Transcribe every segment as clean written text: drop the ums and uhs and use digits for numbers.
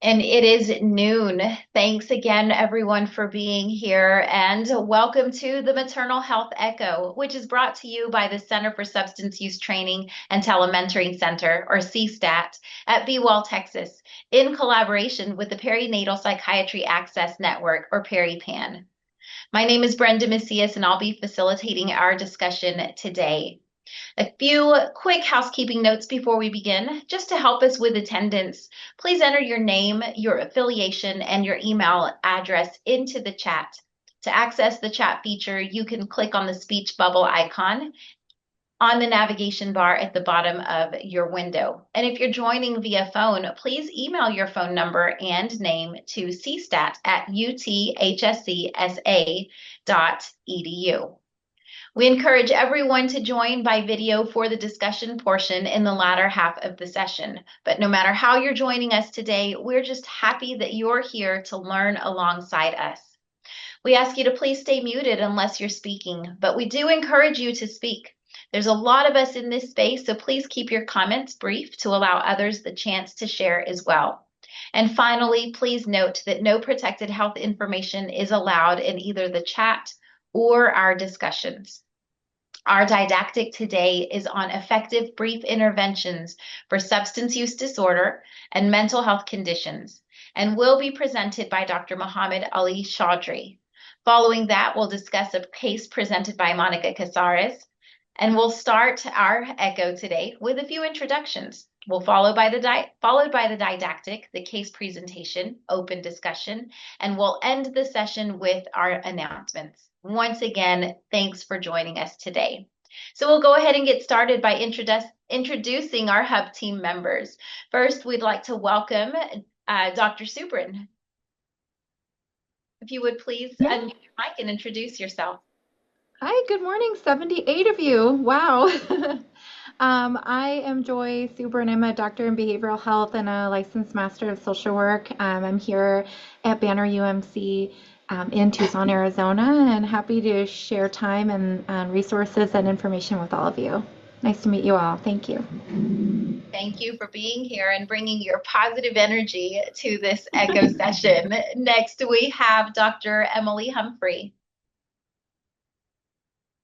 And it is noon. Thanks again, everyone, for being here. And welcome to the Maternal Health Echo, which is brought to you by the Center for Substance Use Training and Telementoring Center, or CSTAT, at Be Well, Texas, in collaboration with the Perinatal Psychiatry Access Network, or PeriPAN. My name is Brenda Macias, and I'll be facilitating our discussion today. A few quick housekeeping notes before we begin, just to help us with attendance. Please enter your name, your affiliation, and your email address into the chat. To access the chat feature, you can click on the speech bubble icon on the navigation bar at the bottom of your window. And if you're joining via phone, please email your phone number and name to cstat@uthcsa.edu. We encourage everyone to join by video for the discussion portion in the latter half of the session. But no matter how you're joining us today, we're just happy that you're here to learn alongside us. We ask you to please stay muted unless you're speaking, but we do encourage you to speak. There's a lot of us in this space, so please keep your comments brief to allow others the chance to share as well. And finally, please note that no protected health information is allowed in either the chat or our discussions. Our didactic today is on effective brief interventions for substance use disorder and mental health conditions, and will be presented by Dr. Mohammed Ali Chaudhary. Following that, we'll discuss a case presented by Monica Casares, and we'll start our echo today with a few introductions. We'll followed by the didactic, the case presentation, open discussion, and we'll end the session with our announcements. Once again, thanks for joining us today. So we'll go ahead and get started by introducing our hub team members. First, we'd like to welcome Dr. Subrin. If you would please unmute your mic and introduce yourself. Hi, good morning, 78 of you. Wow. I am Joy Subrin. I'm a doctor in behavioral health and a licensed master of social work. I'm here at Banner UMC in Tucson, Arizona, and happy to share time and resources and information with all of you. Nice to meet you all. Thank you. Thank you for being here and bringing your positive energy to this echo session. Next, we have Dr. Emily Humphrey.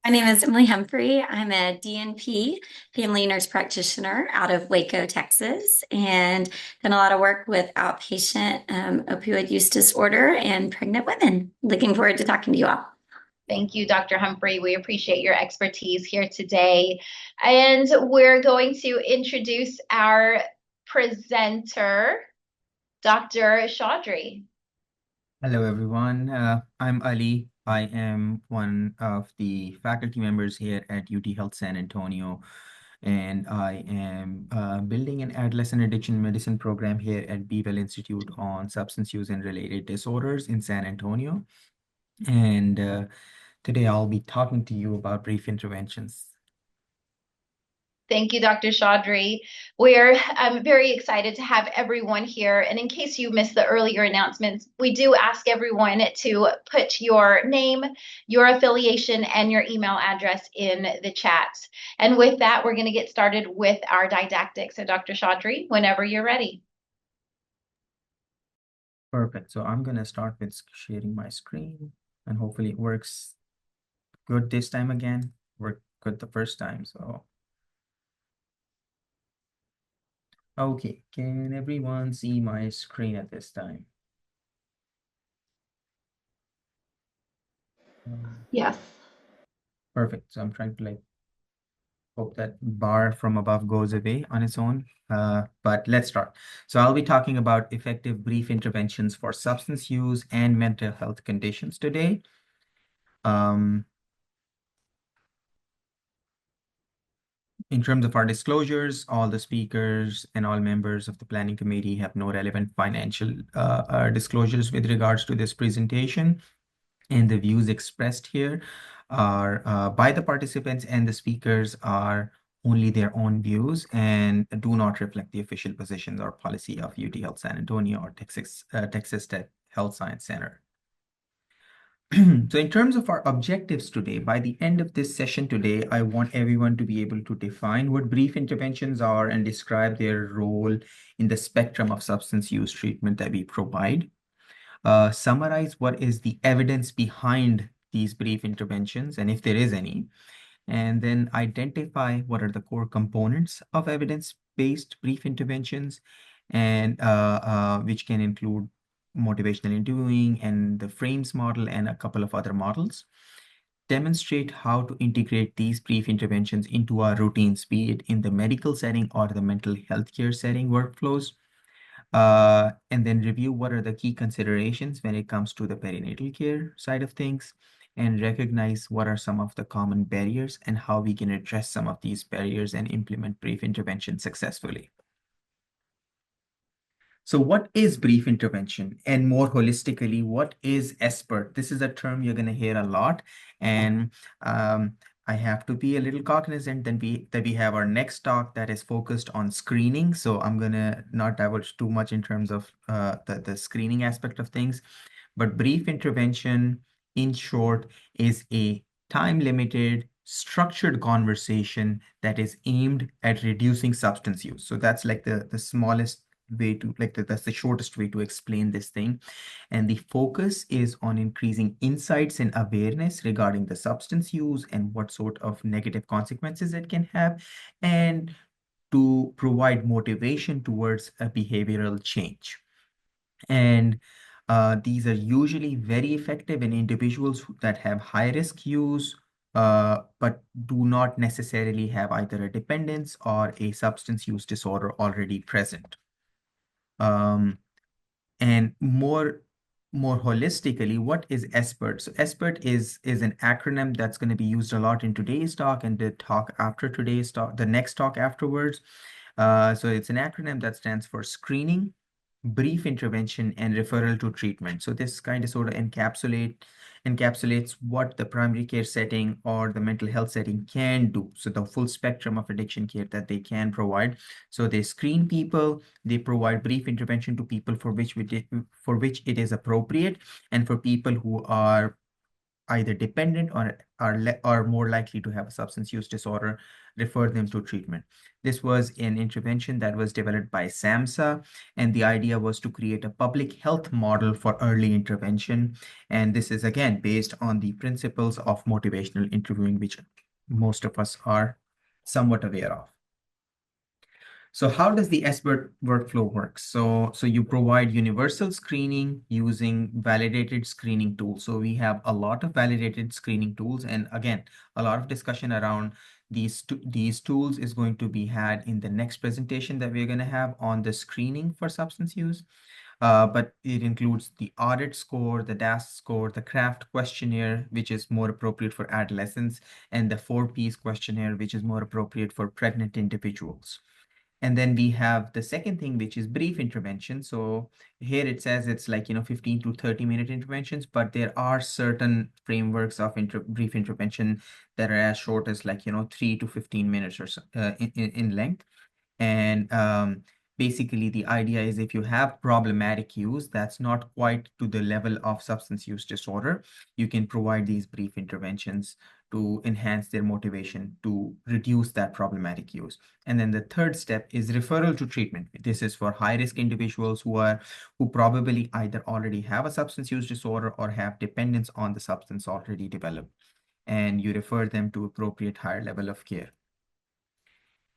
My name is Emily Humphrey. I'm a DNP, family nurse practitioner out of Waco, Texas, and done a lot of work with outpatient opioid use disorder and pregnant women. Looking forward to talking to you all. Thank you, Dr. Humphrey. We appreciate your expertise here today. And we're going to introduce our presenter, Dr. Chaudhary. Hello, everyone. I'm Ali. I am one of the faculty members here at UT Health San Antonio, and I am building an adolescent addiction medicine program here at Be Well Institute on substance use and related disorders in San Antonio. And today I'll be talking to you about brief interventions. Thank you, Dr. Chaudhary. We're very excited to have everyone here. And in case you missed the earlier announcements, we do ask everyone to put your name, your affiliation, and your email address in the chat. And with that, we're going to get started with our didactic. So Dr. Chaudhary, whenever you're ready. Perfect. So I'm going to start with sharing my screen, and hopefully it works good this time again. Worked good the first time, so. Okay, can everyone see my screen at this time? Yes. Perfect. So I'm trying to hope that bar from above goes away on its own. But let's start. So I'll be talking about effective brief interventions for substance use and mental health conditions today. In terms of our disclosures, all the speakers and all members of the planning committee have no relevant financial disclosures with regards to this presentation. And the views expressed here are by the participants, and the speakers are only their own views and do not reflect the official positions or policy of UT Health San Antonio or Texas Tech Health Science Center. So in terms of our objectives today, by the end of this session today, I want everyone to be able to define what brief interventions are and describe their role in the spectrum of substance use treatment that we provide. Summarize what is the evidence behind these brief interventions, and if there is any, and then identify what are the core components of evidence-based brief interventions, and which can include motivational interviewing and the frames model and a couple of other models. Demonstrate how to integrate these brief interventions into our routines, be it in the medical setting or the mental health care setting workflows. And then review what are the key considerations when it comes to the perinatal care side of things, and recognize what are some of the common barriers and how we can address some of these barriers and implement brief intervention successfully. So what is brief intervention? And more holistically, what is SBIRT? This is a term you're going to hear a lot. And I have to be a little cognizant that we have our next talk that is focused on screening. So I'm going to not divulge too much in terms of the screening aspect of things. But brief intervention, in short, is a time-limited, structured conversation that is aimed at reducing substance use. So that's like the smallest way to, like, that's the shortest way to explain this thing. And the focus is on increasing insights and awareness regarding the substance use and what sort of negative consequences it can have, and to provide motivation towards a behavioral change. And these are usually very effective in individuals that have high risk use, but do not necessarily have either a dependence or a substance use disorder already present. And more holistically, what is SBIRT? So SBIRT is an acronym that's going to be used a lot in today's talk and the talk after today's talk, the next talk afterwards. So it's an acronym that stands for screening, brief intervention, and referral to treatment. So this kind of sort of encapsulates what the primary care setting or the mental health setting can do. So the full spectrum of addiction care that they can provide. So they screen people, they provide brief intervention to people for which it is appropriate, and for people who are either dependent or are more likely to have a substance use disorder, refer them to treatment. This was an intervention that was developed by SAMHSA, and the idea was to create a public health model for early intervention. And this is again based on the principles of motivational interviewing, which most of us are somewhat aware of. So how does the SBIRT workflow work? So you provide universal screening using validated screening tools. So we have a lot of validated screening tools. And again, a lot of discussion around these tools is going to be had in the next presentation that we're going to have on the screening for substance use. But it includes the audit score, the DAS score, the CRAFT questionnaire, which is more appropriate for adolescents, and the 4Ps questionnaire, which is more appropriate for pregnant individuals. And then we have the second thing, which is brief intervention. So here it says it's like, 15 to 30-minute interventions, but there are certain frameworks of brief intervention that are as short as 3 to 15 minutes or so, in length. And basically, the idea is if you have problematic use that's not quite to the level of substance use disorder, you can provide these brief interventions to enhance their motivation to reduce that problematic use. And then the third step is referral to treatment. This is for high-risk individuals who probably either already have a substance use disorder or have dependence on the substance already developed, and you refer them to appropriate higher level of care.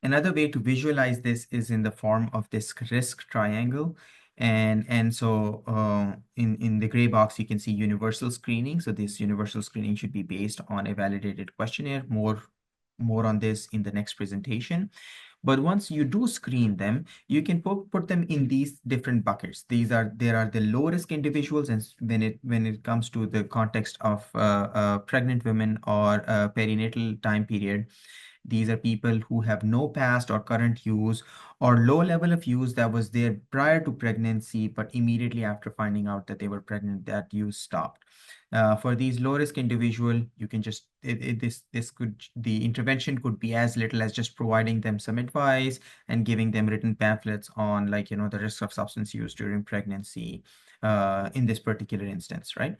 Another way to visualize this is in the form of this risk triangle. And so in the gray box, you can see universal screening. So this universal screening should be based on a validated questionnaire. More on this in the next presentation. But once you do screen them, you can put them in these different buckets. There are the low risk individuals, and when it comes to the context of pregnant women or perinatal time period, these are people who have no past or current use or low level of use that was there prior to pregnancy, but immediately after finding out that they were pregnant, that use stopped. For these low risk individual, you can just the intervention could be as little as just providing them some advice and giving them written pamphlets on the risk of substance use during pregnancy, in this particular instance, right?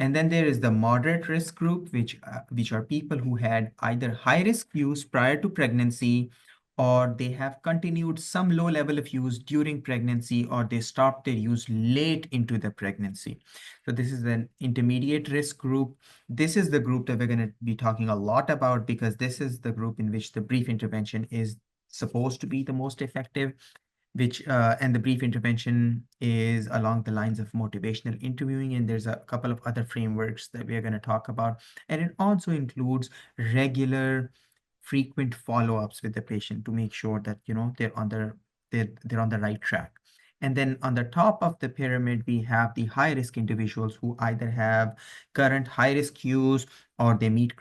And then there is the moderate risk group, which are people who had either high risk use prior to pregnancy, or they have continued some low level of use during pregnancy, or they stopped their use late into the pregnancy. So this is an intermediate risk group. This is the group that we're going to be talking a lot about, because this is the group in which the brief intervention is supposed to be the most effective, which and the brief intervention is along the lines of motivational interviewing, and there's a couple of other frameworks that we are going to talk about. And it also includes regular, frequent follow-ups with the patient to make sure that they're on the right track. And then on the top of the pyramid, we have the high risk individuals who either have current high risk use, or they meet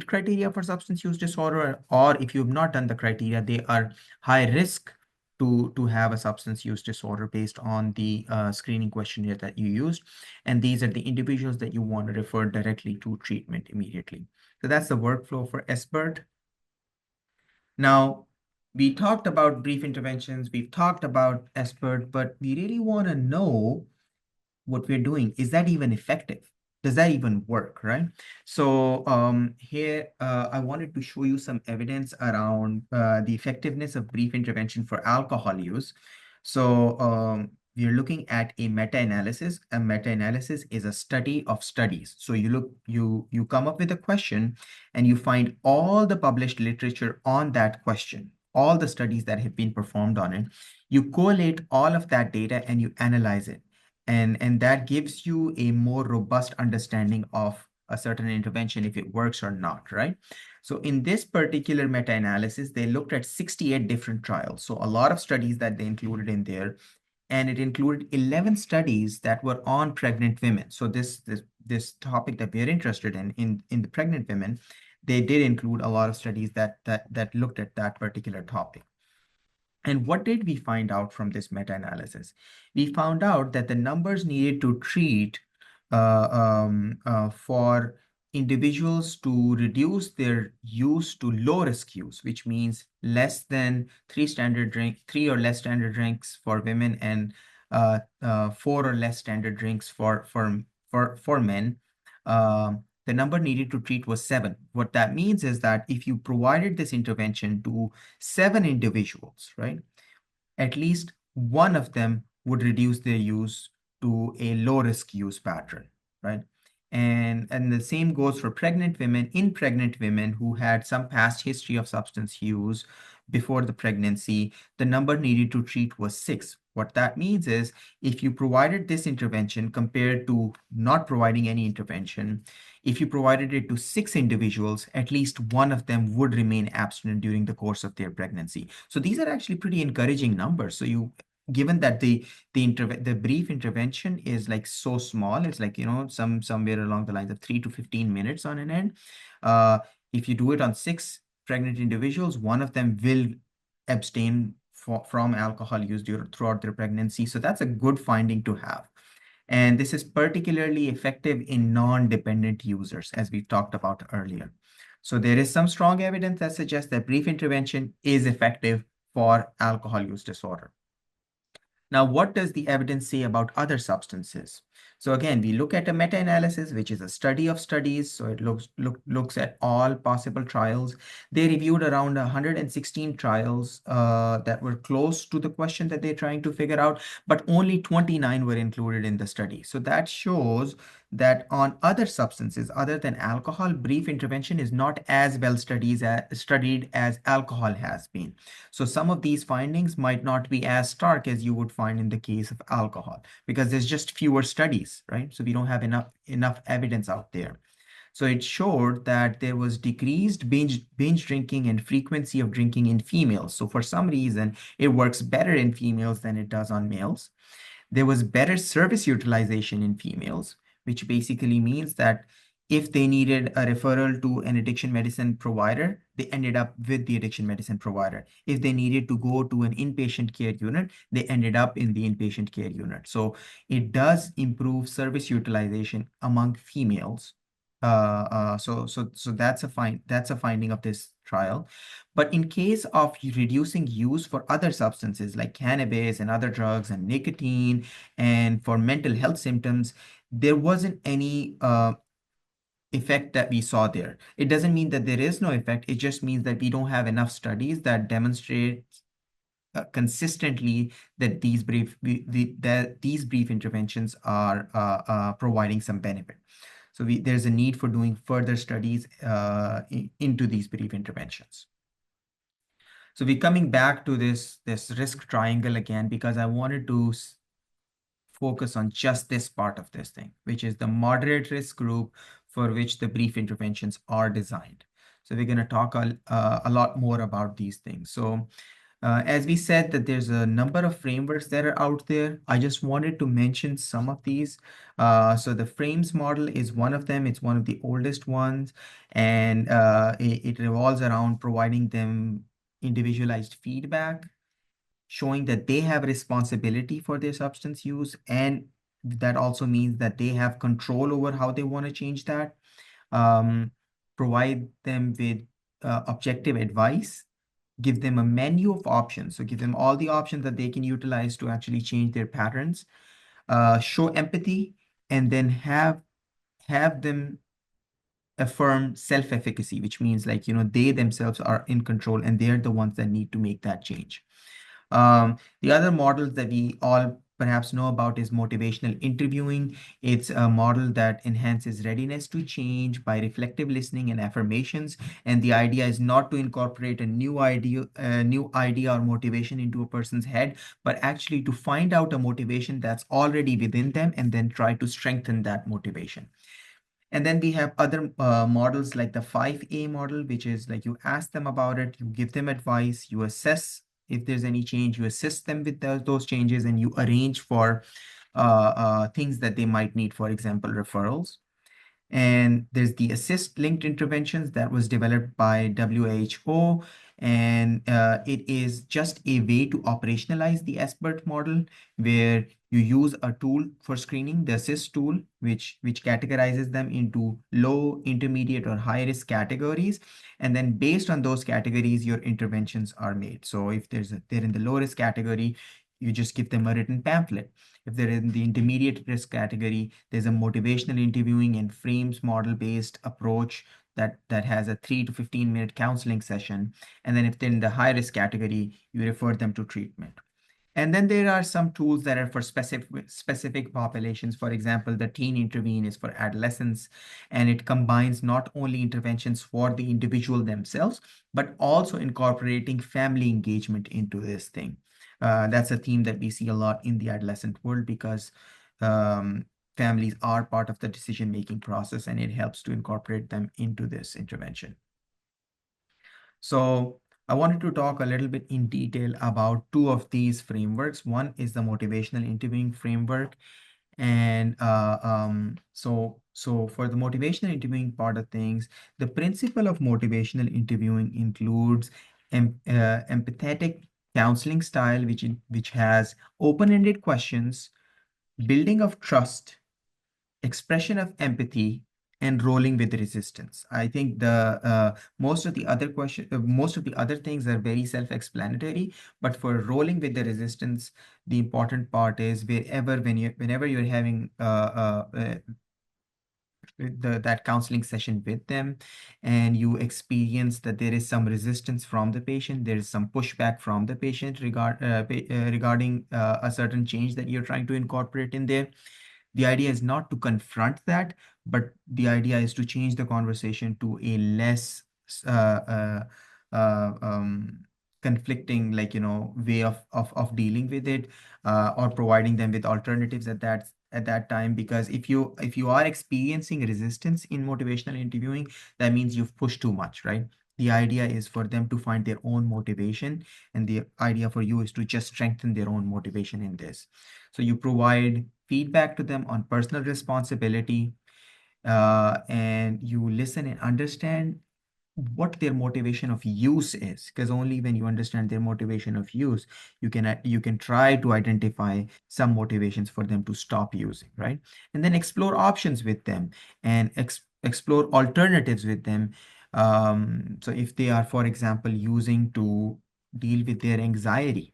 criteria for substance use disorder, or if you've not done the criteria, they are high risk to have a substance use disorder based on the screening questionnaire that you used. And these are the individuals that you want to refer directly to treatment immediately. So that's the workflow for SBIRT. Now, we talked about brief interventions, we've talked about SBIRT, but we really want to know what we're doing. Is that even effective? Does that even work, right? So here, I wanted to show you some evidence around the effectiveness of brief intervention for alcohol use. So we're looking at a meta-analysis. A meta-analysis is a study of studies. So you come up with a question, and you find all the published literature on that question, all the studies that have been performed on it. You collate all of that data and you analyze it. And that gives you a more robust understanding of a certain intervention, if it works or not, right? So in this particular meta-analysis, they looked at 68 different trials. So a lot of studies that they included in there, and it included 11 studies that were on pregnant women. So this topic that we are interested in the pregnant women, they did include a lot of studies that looked at that particular topic. And what did we find out from this meta-analysis? We found out that the numbers needed to treat for individuals to reduce their use to low risk use, which means less than three or less standard drinks for women, and four or less standard drinks for men. The number needed to treat was 7. What that means is that if you provided this intervention to 7 individuals, right, at least one of them would reduce their use to a low risk use pattern, right? And the same goes for pregnant women. In pregnant women who had some past history of substance use before the pregnancy, the number needed to treat was 6. What that means is, if you provided this intervention compared to not providing any intervention, if you provided it to 6 individuals, at least one of them would remain abstinent during the course of their pregnancy. So these are actually pretty encouraging numbers. So given that the brief intervention is like so small, it's like, somewhere along the lines of 3 to 15 minutes on an end. If you do it on 6 pregnant individuals, one of them will abstain from alcohol use throughout their pregnancy. So that's a good finding to have. And this is particularly effective in non-dependent users, as we talked about earlier. So there is some strong evidence that suggests that brief intervention is effective for alcohol use disorder. Now, what does the evidence say about other substances? So again, we look at a meta-analysis, which is a study of studies. So it looks at all possible trials. They reviewed around 116 trials that were close to the question that they're trying to figure out, but only 29 were included in the study. So that shows that on other substances other than alcohol, brief intervention is not as well studied as alcohol has been. So some of these findings might not be as stark as you would find in the case of alcohol, because there's just fewer studies, right? So we don't have enough evidence out there. So it showed that there was decreased binge drinking and frequency of drinking in females. So for some reason, it works better in females than it does on males. There was better service utilization in females, which basically means that if they needed a referral to an addiction medicine provider, they ended up with the addiction medicine provider. If they needed to go to an inpatient care unit, they ended up in the inpatient care unit. So it does improve service utilization among females. So that's a finding of this trial. But in case of reducing use for other substances like cannabis and other drugs and nicotine, and for mental health symptoms, there wasn't any effect that we saw there. It doesn't mean that there is no effect. It just means that we don't have enough studies that demonstrate consistently that these brief interventions are providing some benefit. So there's a need for doing further studies into these brief interventions. So we're coming back to this risk triangle again because I wanted to focus on just this part of this thing, which is the moderate risk group for which the brief interventions are designed. So we're going to talk a lot more about these things. So as we said that there's a number of frameworks that are out there. I just wanted to mention some of these. So the frames model is one of them. It's one of the oldest ones, and it revolves around providing them individualized feedback, showing that they have responsibility for their substance use, and that also means that they have control over how they want to change that. Um, Provide them with objective advice, give them a menu of options. So give them all the options that they can utilize to actually change their patterns, show empathy, and then have them affirm self-efficacy, which means like, they themselves are in control and they're the ones that need to make that change. The other models that we all perhaps know about is motivational interviewing. It's a model that enhances readiness to change by reflective listening and affirmations. And the idea is not to incorporate a new idea or motivation into a person's head, but actually to find out a motivation that's already within them and then try to strengthen that motivation. And then we have other models like the 5A model, which is like you ask them about it, you give them advice, you assess if there's any change, you assist them with those changes, and you arrange for things that they might need, for example, referrals. And there's the assist linked interventions that was developed by WHO. And it is just a way to operationalize the SBIRT model where you use a tool for screening, the assist tool, which categorizes them into low, intermediate, or high risk categories. And then based on those categories, your interventions are made. So if they're in the low risk category, you just give them a written pamphlet. If they're in the intermediate risk category, there's a motivational interviewing and frames model-based approach that has a 3 to 15-minute counseling session. And then if they're in the high risk category, you refer them to treatment. And then there are some tools that are for specific populations. For example, the Teen Intervene is for adolescents, and it combines not only interventions for the individual themselves, but also incorporating family engagement into this thing. That's a theme that we see a lot in the adolescent world because families are part of the decision-making process, and it helps to incorporate them into this intervention. So I wanted to talk a little bit in detail about two of these frameworks. One is the motivational interviewing framework. And so for the motivational interviewing part of things, the principle of motivational interviewing includes empathetic counseling style, which has open-ended questions, building of trust, expression of empathy, and rolling with resistance. I think the most of the other things are very self-explanatory, but for rolling with the resistance, the important part is whenever you're having that counseling session with them, and you experience that there is some resistance from the patient, there is some pushback from the patient regarding a certain change that you're trying to incorporate in there. The idea is not to confront that, but the idea is to change the conversation to a less uh, um, conflicting, like, way of dealing with it, or providing them with alternatives at that time. Because if you are experiencing resistance in motivational interviewing, that means you've pushed too much, right? The idea is for them to find their own motivation, and the idea for you is to just strengthen their own motivation in this. So you provide feedback to them on personal responsibility, and you listen and understand what their motivation of use is, because only when you understand their motivation of use, you can try to identify some motivations for them to stop using, right? And then explore options with them, and explore alternatives with them. So if they are, for example, using to deal with their anxiety,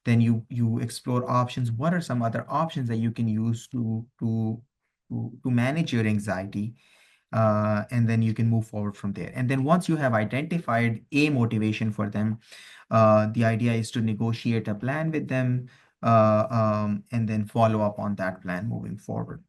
Then you explore options. What are some other options that you can use to manage your anxiety? And then you can move forward from there. And then once you have identified a motivation for them, the idea is to negotiate a plan with them, and then follow up on that plan moving forward.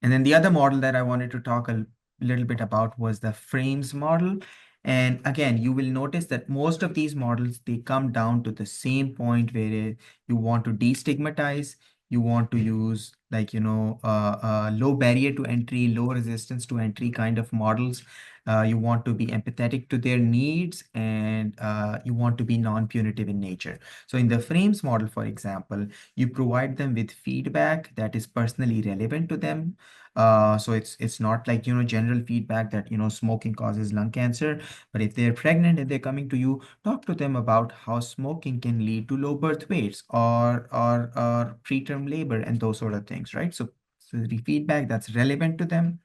And then the other model that I wanted to talk a little bit about was the frames model. And again, you will notice that most of these models, they come down to the same point where you want to destigmatize, you want to use like, low barrier to entry, low resistance to entry kind of models. You want to be empathetic to their needs, and you want to be non-punitive in nature. So in the frames model, for example, you provide them with feedback that is personally relevant to them. So it's not like, general feedback that, smoking causes lung cancer. But if they're pregnant and they're coming to you, talk to them about how smoking can lead to low birth weights or preterm labor and those sort of things, right? So the feedback that's relevant to them.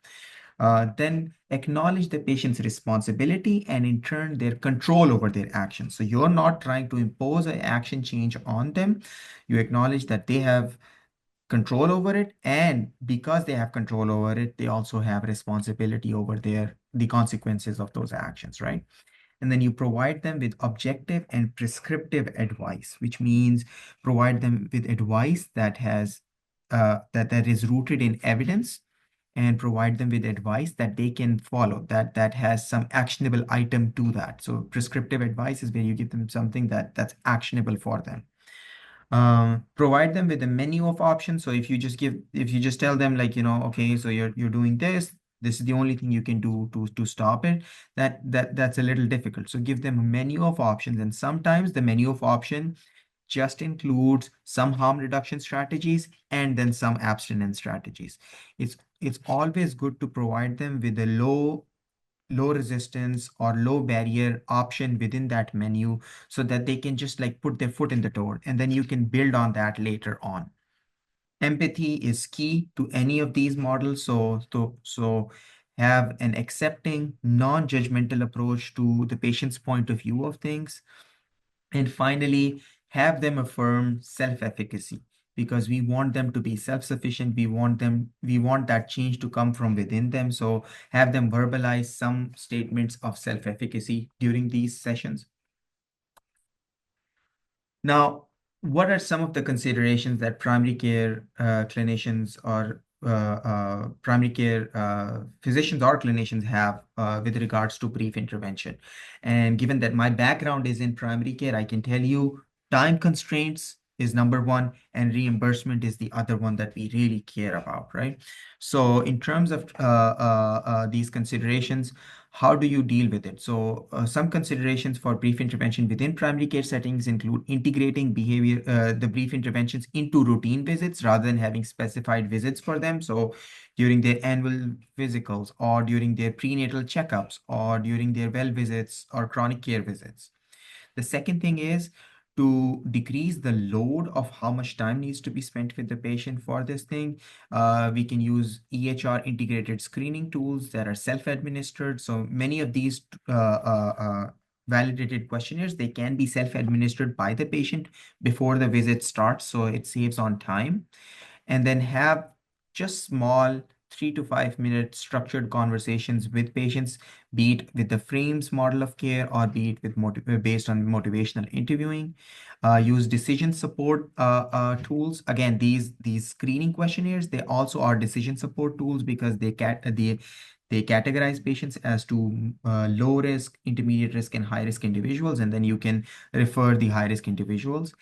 Then acknowledge the patient's responsibility and in turn their control over their actions. So you're not trying to impose an action change on them. You acknowledge that they have control over it, and because they have control over it, they also have responsibility over the consequences of those actions, right? And then you provide them with objective and prescriptive advice, which means provide them with advice that is rooted in evidence, and provide them with advice that they can follow, that has some actionable item to that. So prescriptive advice is where you give them something that's actionable for them. Provide them with a menu of options. So if you just tell them like, okay, so you're doing this is the only thing you can do to stop it, that's a little difficult. So give them a menu of options, and sometimes the menu of option just includes some harm reduction strategies and then some abstinence strategies. It's always good to provide them with a low resistance or low barrier option within that menu, so that they can just like put their foot in the door, and then you can build on that later on. Empathy is key to any of these models. So have an accepting, non-judgmental approach to the patient's point of view of things. And finally, have them affirm self-efficacy, because we want them to be self-sufficient. We want that change to come from within them. So have them verbalize some statements of self-efficacy during these sessions. Now, what are some of the considerations that primary care clinicians or primary care physicians or clinicians have with regards to brief intervention? And given that my background is in primary care, I can tell you time constraints is number one, and reimbursement is the other one that we really care about, right? So in terms of these considerations, how do you deal with it? So some considerations for brief intervention within primary care settings include integrating the brief interventions into routine visits rather than having specified visits for them. So during their annual physicals, or during their prenatal checkups, or during their well visits or chronic care visits. The second thing is to decrease the load of how much time needs to be spent with the patient for this thing. We can use EHR integrated screening tools that are self-administered. So many of these validated questionnaires, they can be self-administered by the patient before the visit starts, so it saves on time. And then have just small 3 to 5 minute structured conversations with patients, be it with the frames model of care or be it with based on motivational interviewing. Use decision support tools. Again, these screening questionnaires, they also are decision support tools, because they categorize patients as to low risk, intermediate risk, and high risk individuals, and then you can refer the high risk individuals.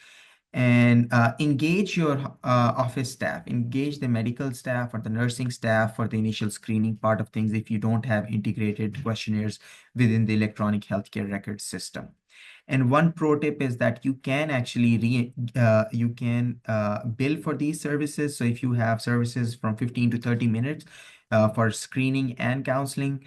And engage your office staff, engage the medical staff or the nursing staff for the initial screening part of things if you don't have integrated questionnaires within the electronic healthcare record system. And one pro tip is that you can actually bill for these services. So if you have services from 15 to 30 minutes for screening and counseling,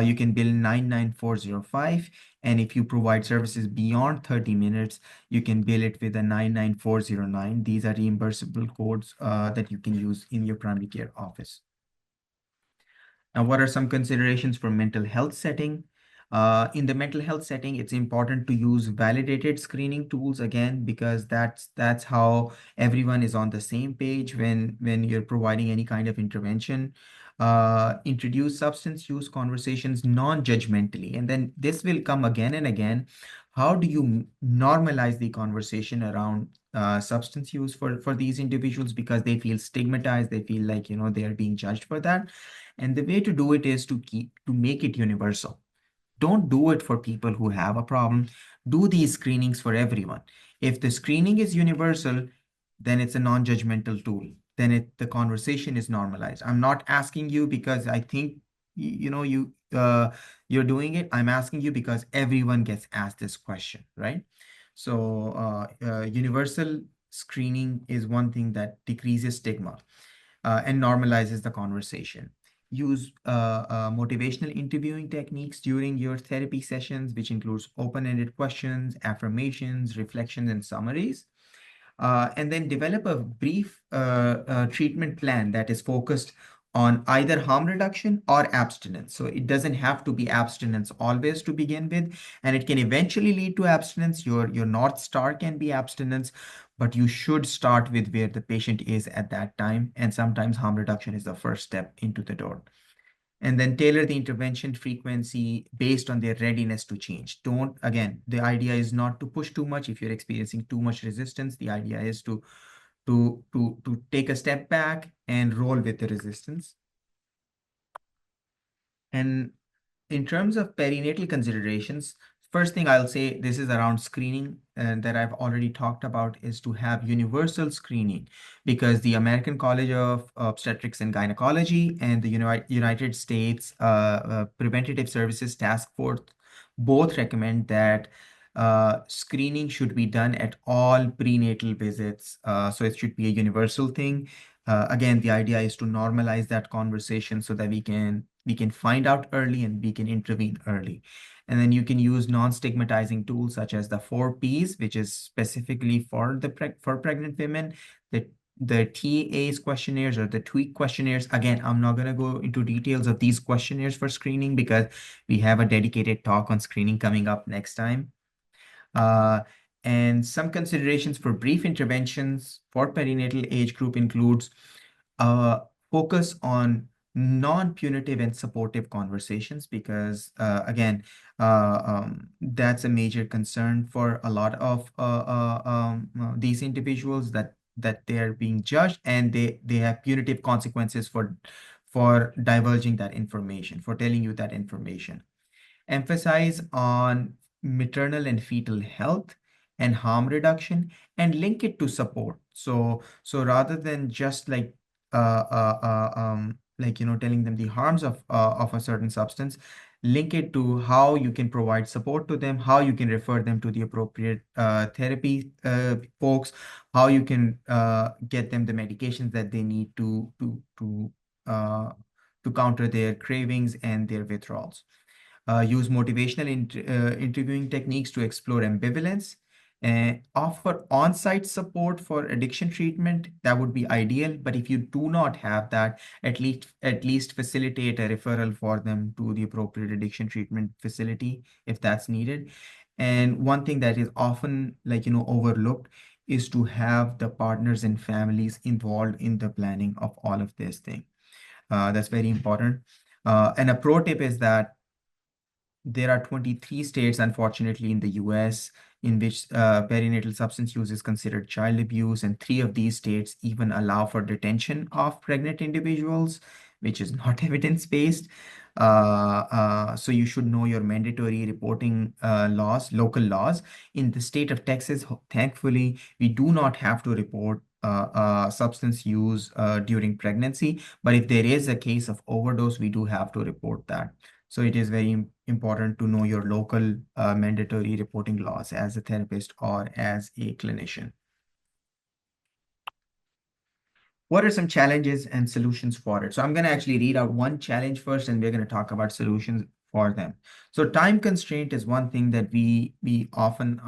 you can bill 99405. And if you provide services beyond 30 minutes, you can bill it with a 99409. These are reimbursable codes that you can use in your primary care office. Now, what are some considerations for mental health setting? In the mental health setting, it's important to use validated screening tools again, because that's how everyone is on the same page when you're providing any kind of intervention. Introduce substance use conversations non-judgmentally, and then this will come again and again. How do you normalize the conversation around substance use for these individuals, because they feel stigmatized, they feel like they are being judged for that. And the way to do it is to make it universal. Don't do it for people who have a problem. Do these screenings for everyone. If the screening is universal, then it's a non-judgmental tool. Then the conversation is normalized. I'm not asking you because I think you're doing it. I'm asking you because everyone gets asked this question, right? So universal screening is one thing that decreases stigma and normalizes the conversation. Use motivational interviewing techniques during your therapy sessions, which includes open-ended questions, affirmations, reflections, and summaries. And then develop a brief treatment plan that is focused on either harm reduction or abstinence. So it doesn't have to be abstinence always to begin with, and it can eventually lead to abstinence. Your North Star can be abstinence, but you should start with where the patient is at that time. And sometimes harm reduction is the first step into the door. And then tailor the intervention frequency based on their readiness to change. Don't, again, the idea is not to push too much. If you're experiencing too much resistance, the idea is to take a step back and roll with the resistance. And in terms of perinatal considerations, first thing I'll say, this is around screening that I've already talked about, is to have universal screening, because the American College of Obstetrics and Gynecology and the United States Preventative Services Task Force both recommend that screening should be done at all prenatal visits. So it should be a universal thing. Again, the idea is to normalize that conversation so that we can find out early and we can intervene early. And then you can use non-stigmatizing tools such as the 4Ps, which is specifically for for pregnant women. The TA's questionnaires or the tweak questionnaires. Again, I'm not going to go into details of these questionnaires for screening because we have a dedicated talk on screening coming up next time. Uh, and some considerations for brief interventions for perinatal age group includes uh, focus on non-punitive and supportive conversations, because that's a major concern for a lot of these individuals, that they're being judged and they have punitive consequences for divulging that information, for telling you that information. Emphasize on maternal and fetal health and harm reduction, and link it to support. So rather than just telling them the harms of a certain substance, link it to how you can provide support to them, how you can refer them to the appropriate therapy folks, how you can get them the medications that they need uh, to counter their cravings and their withdrawals. Use motivational interviewing techniques to explore ambivalence, and offer on-site support for addiction treatment. That would be ideal, but if you do not have that, at least facilitate a referral for them to the appropriate addiction treatment facility if that's needed. And one thing that is often overlooked is to have the partners and families involved in the planning of all of this thing. That's very important. And a pro tip is that there are 23 states, unfortunately, in the US in which perinatal substance use is considered child abuse, and 3 of these states even allow for detention of pregnant individuals, which is not evidence-based. So you should know your mandatory reporting laws, local laws. In the state of Texas, thankfully, we do not have to report substance use during pregnancy, but if there is a case of overdose, we do have to report that. So it is very important to know your local mandatory reporting laws as a therapist or as a clinician. What are some challenges and solutions for it? So I'm going to actually read out one challenge first, and we're going to talk about solutions for them. So time constraint is one thing that we often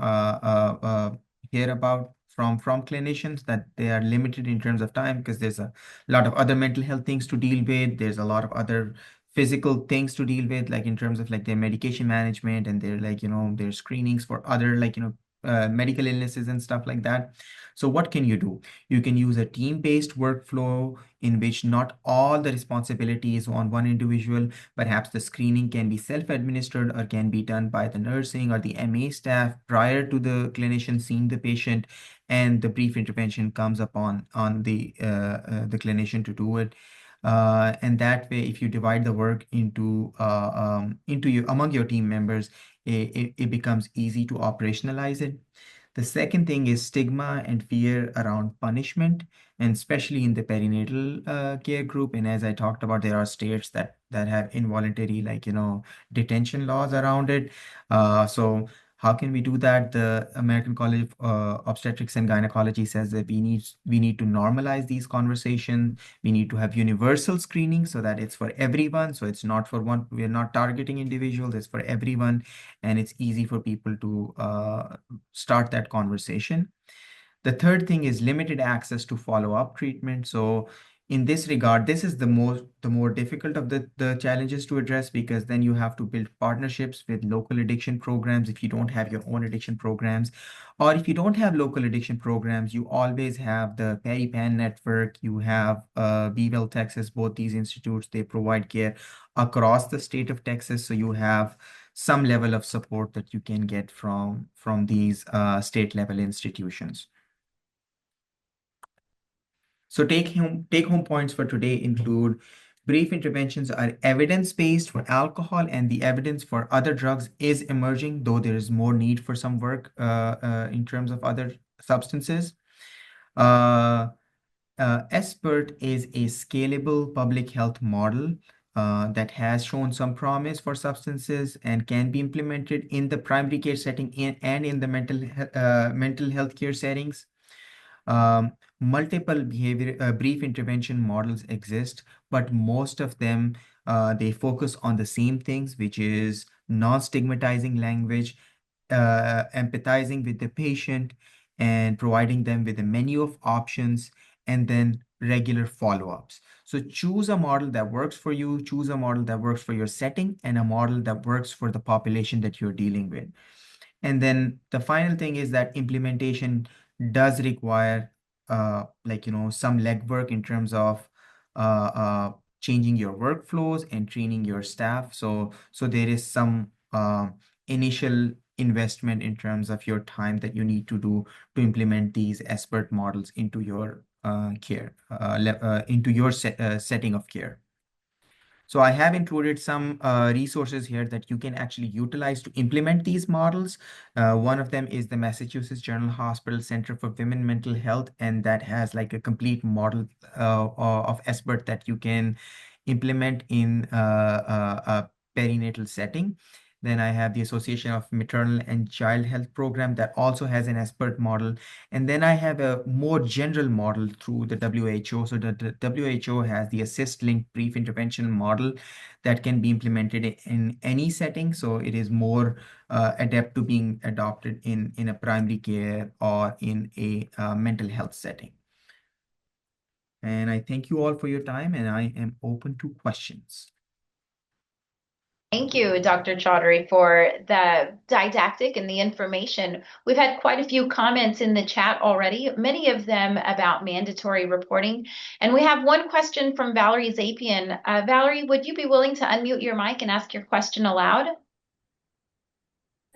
hear about from clinicians, that they are limited in terms of time because there's a lot of other mental health things to deal with. There's a lot of other physical things to deal with, like in terms of like their medication management and their like, their screenings for other like, medical illnesses and stuff like that. So what can you do? You can use a team-based workflow in which not all the responsibility is on one individual. Perhaps the screening can be self-administered or can be done by the nursing or the MA staff prior to the clinician seeing the patient, and the brief intervention comes upon on the clinician to do it. And that way, if you divide the work into you among your team members, it becomes easy to operationalize it. The second thing is stigma and fear around punishment, and especially in the perinatal care group. And as I talked about, there are states that have involuntary, like, detention laws around it. So how can we do that? The American College of Obstetrics and Gynecology says that we need to normalize these conversations. We need to have universal screening so that it's for everyone. So it's not for one. We're not targeting individuals. It's for everyone, and it's easy for people to start that conversation. The third thing is limited access to follow-up treatment. So in this regard, this is the more difficult of the challenges to address, because then you have to build partnerships with local addiction programs if you don't have your own addiction programs. Or if you don't have local addiction programs, you always have the Peri-Pan network, you have Beeville, Texas. Both these institutes, they provide care across the state of Texas. So you have some level of support that you can get from these state level institutions. So take home points for today include: brief interventions are evidence-based for alcohol, and the evidence for other drugs is emerging, though there is more need for some work in terms of other substances. Uh, SBIRT is a scalable public health model that has shown some promise for substances and can be implemented in the primary care setting and in the mental health care settings. Multiple behavior brief intervention models exist, but most of them they focus on the same things, which is non-stigmatizing language, empathizing with the patient, and providing them with a menu of options, and then regular follow-ups. So choose a model that works for you, choose a model that works for your setting, and a model that works for the population that you're dealing with. And then the final thing is that implementation does require like some legwork in terms of changing your workflows and training your staff. So there is some initial investment in terms of your time that you need to do to implement these expert models into your care, into your setting of care. So I have included some resources here that you can actually utilize to implement these models. One of them is the Massachusetts General Hospital Center for Women Mental Health, and that has like a complete model of SBIRT that you can implement in a perinatal setting. Then I have the Association of Maternal and Child Health Program that also has an SBIRT model. And then I have a more general model through the WHO. So the WHO has the assist-linked brief intervention model that can be implemented in any setting. So it is more adept to being adopted in a primary care or in a mental health setting. And I thank you all for your time, and I am open to questions. Thank you, Dr. Chaudhary, for the didactic and the information. We've had quite a few comments in the chat already, many of them about mandatory reporting. And we have one question from Valerie Zapian. Valerie, would you be willing to unmute your mic and ask your question aloud?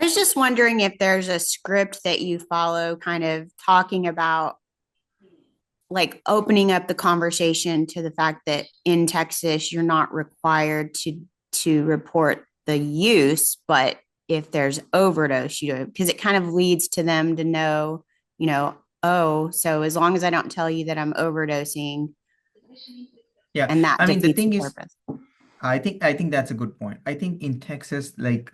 I was just wondering if there's a script that you follow, kind of talking about like opening up the conversation to the fact that in Texas, you're not required to report the use, but if there's overdose, you know, because it kind of leads to them to know, oh, so as long as I don't tell you that I'm overdosing, Yeah, and that I mean, the defeats thing the is, purpose. I think that's a good point. I think in Texas, like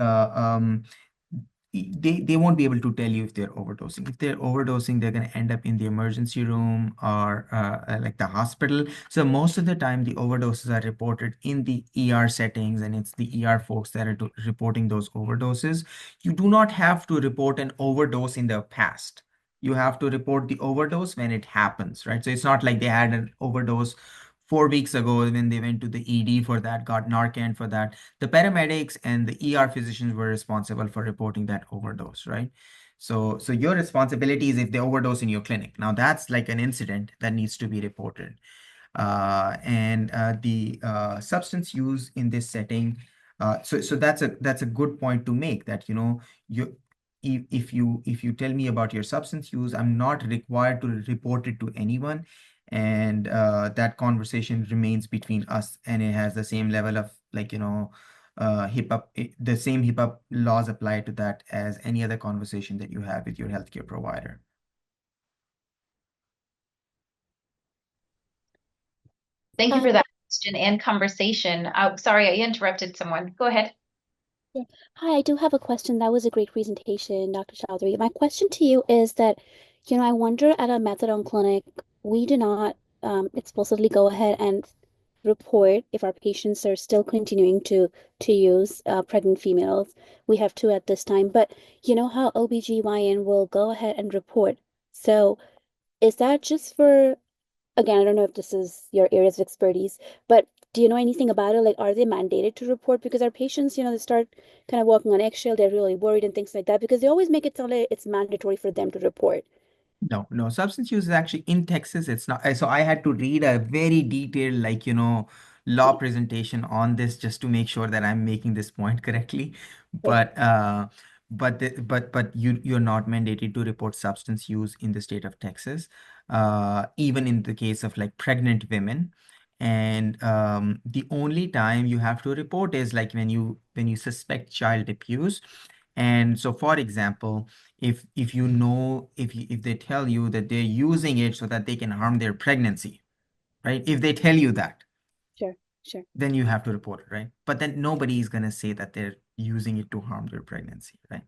they won't be able to tell you if they're overdosing. If they're overdosing, they're going to end up in the emergency room or like the hospital. So most of the time, the overdoses are reported in the ER settings, and it's the ER folks that are reporting those overdoses. You do not have to report an overdose in the past. You have to report the overdose when it happens, right? So it's not like they had an overdose 4 weeks ago when they went to the ED for that, got Narcan for that. The paramedics and the ER physicians were responsible for reporting that overdose, right? So your responsibility is if they overdose in your clinic. Now that's like an incident that needs to be reported. And the substance use in this setting. So that's a good point to make, that you if you tell me about your substance use, I'm not required to report it to anyone, and that conversation remains between us, and it has the same level of the same HIPAA laws apply to that as any other conversation that you have with your healthcare provider. Thank you for that question and conversation. Oh, sorry, I interrupted someone. Go ahead. Yeah. Hi, I do have a question. That was a great presentation, Dr. Chaudhary. My question to you is that, I wonder at a methadone clinic, we do not explicitly go ahead and report if our patients are still continuing to use pregnant females. We have two at this time, but you know how OBGYN will go ahead and report. So is that just for again, I don't know if this is your areas of expertise, but do you know anything about it? Like, are they mandated to report? Because our patients, they start kind of walking on eggshell. They're really worried and things like that because they always make it sound like it's mandatory for them to report. No, no, substance use is actually in Texas. It's not. So I had to read a very detailed, law presentation on this just to make sure that I'm making this point correctly. Okay, But you're not mandated to report substance use in the state of Texas, even in the case of like pregnant women. And the only time you have to report is like when you suspect child abuse. And so, for example, if they tell you that they're using it so that they can harm their pregnancy, right? If they tell you that, sure, sure. then you have to report it, right? But then nobody is going to say that they're using it to harm their pregnancy, right?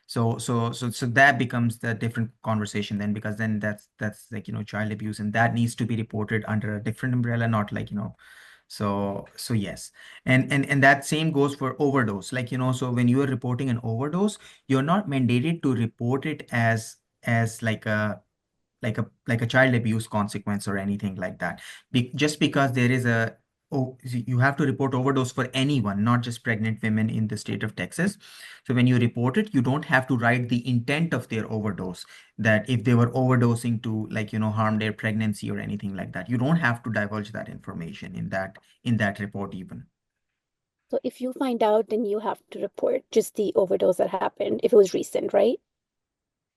So that becomes the different conversation then, because then that's like child abuse, and that needs to be reported under a different umbrella, not so yes. And that same goes for overdose. So when you are reporting an overdose, you're not mandated to report it as like a child abuse consequence or anything like that. Just because there is you have to report overdose for anyone, not just pregnant women in the state of Texas. So when you report it, you don't have to write the intent of their overdose, that if they were overdosing to harm their pregnancy or anything like that. You don't have to divulge that information in that report even. So if you find out, then you have to report just the overdose that happened if it was recent, right?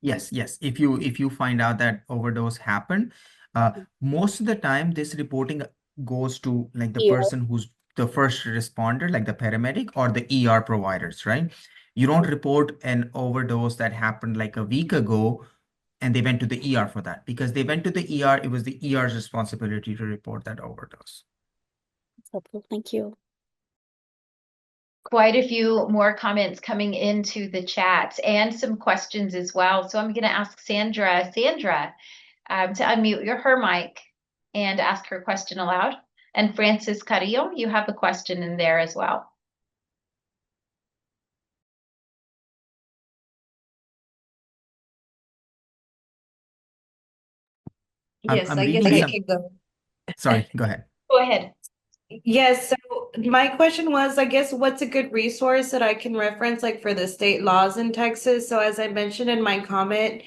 Yes, yes. If you find out that overdose happened, most of the time this reporting goes to like the Yeah. person who's the first responder, like the paramedic or the ER providers, right? You don't report an overdose that happened like a week ago and they went to the ER for that, because they went to the ER, it was the ER's responsibility to report that overdose. That's helpful. Thank you. Quite a few more comments coming into the chat and some questions as well. So I'm going to ask Sandra to unmute her mic and ask her question aloud. And Francis Carrillo, you have a question in there as well. Yes, I'm I guess reading I some. can go. Sorry, go ahead. Go ahead. Yes, so my question was, I guess, what's a good resource that I can reference, like for the state laws in Texas? So as I mentioned in my comment,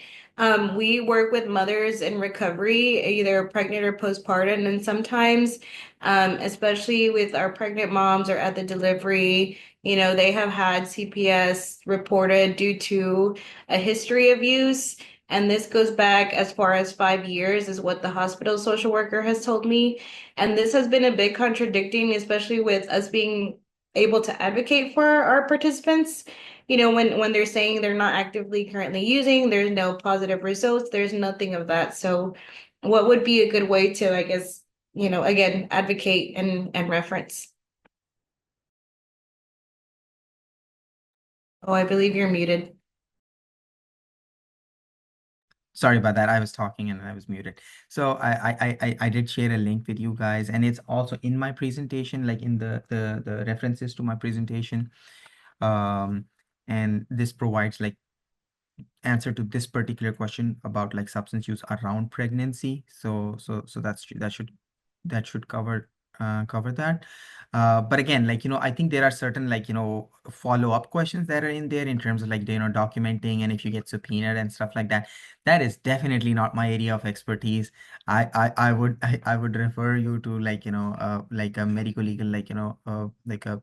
we work with mothers in recovery, either pregnant or postpartum, and sometimes, especially with our pregnant moms or at the delivery, they have had CPS reported due to a history of use. And this goes back as far as 5 years, is what the hospital social worker has told me. And this has been a big contradicting, especially with us being able to advocate for our participants. When they're saying they're not actively currently using, there's no positive results, there's nothing of that. So what would be a good way to, I guess, again, advocate and reference? Oh, I believe you're muted. Sorry about that. I was talking and I was muted. So I did share a link with you guys, and it's also in my presentation, like in the references to my presentation. And this provides like answer to this particular question about like substance use around pregnancy. So that should that should cover that. But again, like, I think there are certain, like, follow-up questions that are in there in terms of, like, documenting, and if you get subpoenaed and stuff like that. That is definitely not my area of expertise. I would refer you to, like, like a medical legal, like, like a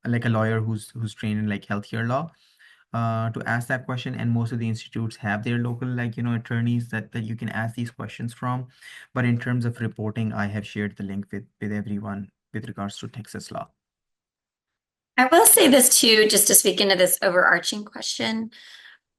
like a lawyer who's trained in, like, healthcare law, to ask that question. And most of the institutes have their local, like, attorneys that you can ask these questions from. But in terms of reporting, I have shared the link with everyone with regards to Texas law. I will say this too, just to speak into this overarching question.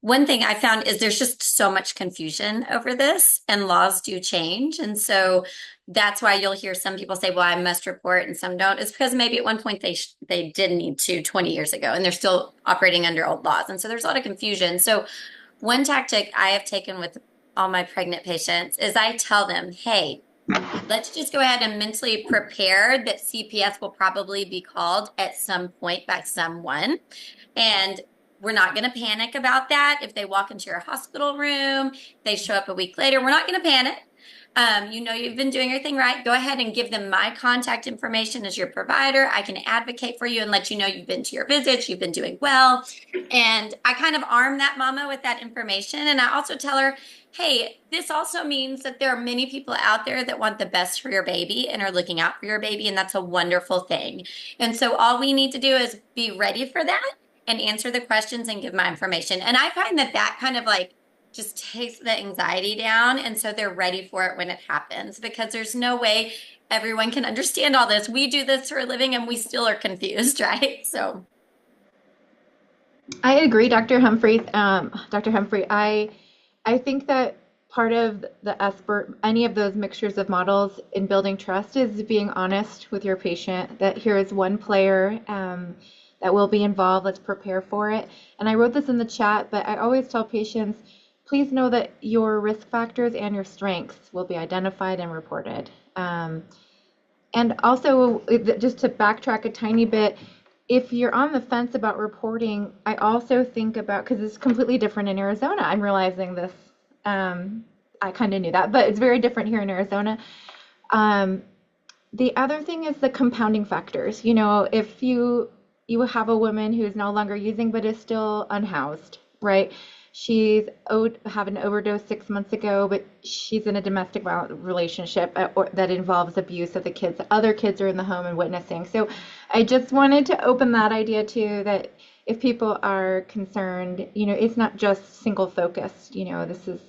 One thing I found is there's just so much confusion over this, and laws do change. And so that's why you'll hear some people say, well, I must report, and some don't. It's because maybe at one point they did need to 20 years ago, and they're still operating under old laws. And so there's a lot of confusion. So one tactic I have taken with all my pregnant patients is I tell them, hey, let's just go ahead and mentally prepare that CPS will probably be called at some point by someone. And we're not going to panic about that. If they walk into your hospital room, they show up a week later, we're not going to panic. You've been doing your thing right. Go ahead and give them my contact information as your provider. I can advocate for you and let you know you've been to your visits, you've been doing well. And I kind of arm that mama with that information. And I also tell her, hey, this also means that there are many people out there that want the best for your baby and are looking out for your baby. And that's a wonderful thing. And so all we need to do is be ready for that and answer the questions and give my information. And I find that kind of like just takes the anxiety down. And so they're ready for it when it happens, because there's no way everyone can understand all this. We do this for a living and we still are confused, right? So I agree, Dr. Humphrey. Dr. Humphrey, I think that part of any of those mixtures of models in building trust is being honest with your patient that here is one player that will be involved. Let's prepare for it. And I wrote this in the chat, but I always tell patients, please know that your risk factors and your strengths will be identified and reported. And also, just to backtrack a tiny bit, if you're on the fence about reporting, I also think about, because it's completely different in Arizona. I'm realizing this. I kind of knew that, but it's very different here in Arizona. The other thing is the compounding factors. If you have a woman who is no longer using but is still unhoused, right? She's had an overdose 6 months ago, but she's in a domestic violence relationship that involves abuse of the kids. Other kids are in the home and witnessing. So I just wanted to open that idea too, that if people are concerned, it's not just single focused. This is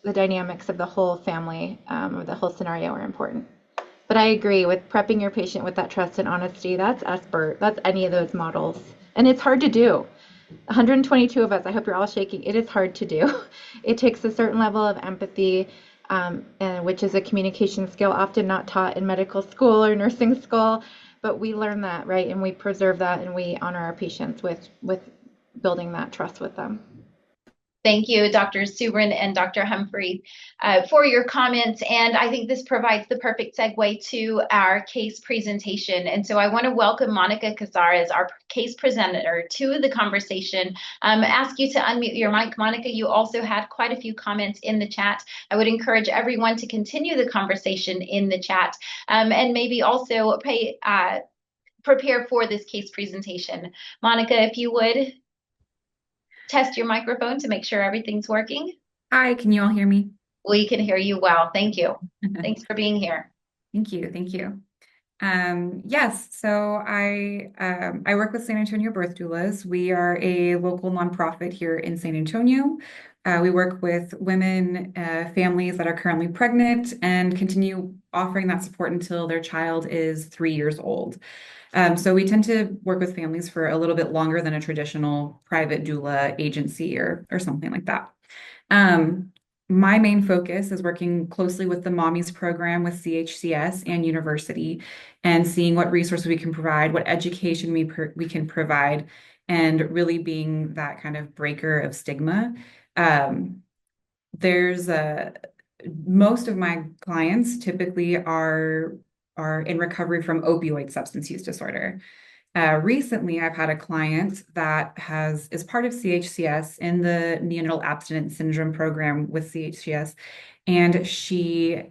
the dynamics of the whole family, or the whole scenario are important. But I agree with prepping your patient with that trust and honesty. That's SBIRT. That's any of those models. And it's hard to do. 122 of us, I hope you're all shaking. It is hard to do. It takes a certain level of empathy, which is a communication skill often not taught in medical school or nursing school, but we learn that, right? And we preserve that, and we honor our patients with building that trust with them. Thank you, Dr. Subrin and Dr. Humphrey, for your comments. And I think this provides the perfect segue to our case presentation. And so I want to welcome Monica Casares, our case presenter, to the conversation. Ask you to unmute your mic. Monica, you also had quite a few comments in the chat. I would encourage everyone to continue the conversation in the chat, and maybe also prepare for this case presentation. Monica, if you would test your microphone to make sure everything's working. Hi, can you all hear me? We can hear you well. Thank you. Thanks for being here. Thank you. Thank you. Yes, so I work with San Antonio Birth Doulas. We are a local nonprofit here in San Antonio. We work with women, families that are currently pregnant, and continue offering that support until their child is 3 years old. So we tend to work with families for a little bit longer than a traditional private doula agency or something like that. My main focus is working closely with the Mommies program with CHCS and university, and seeing what resources we can provide, what education we can provide, and really being that kind of breaker of stigma. Most of my clients typically are in recovery from opioid substance use disorder. Recently, I've had a client that is part of CHCS in the neonatal abstinence syndrome program with CHCS, and she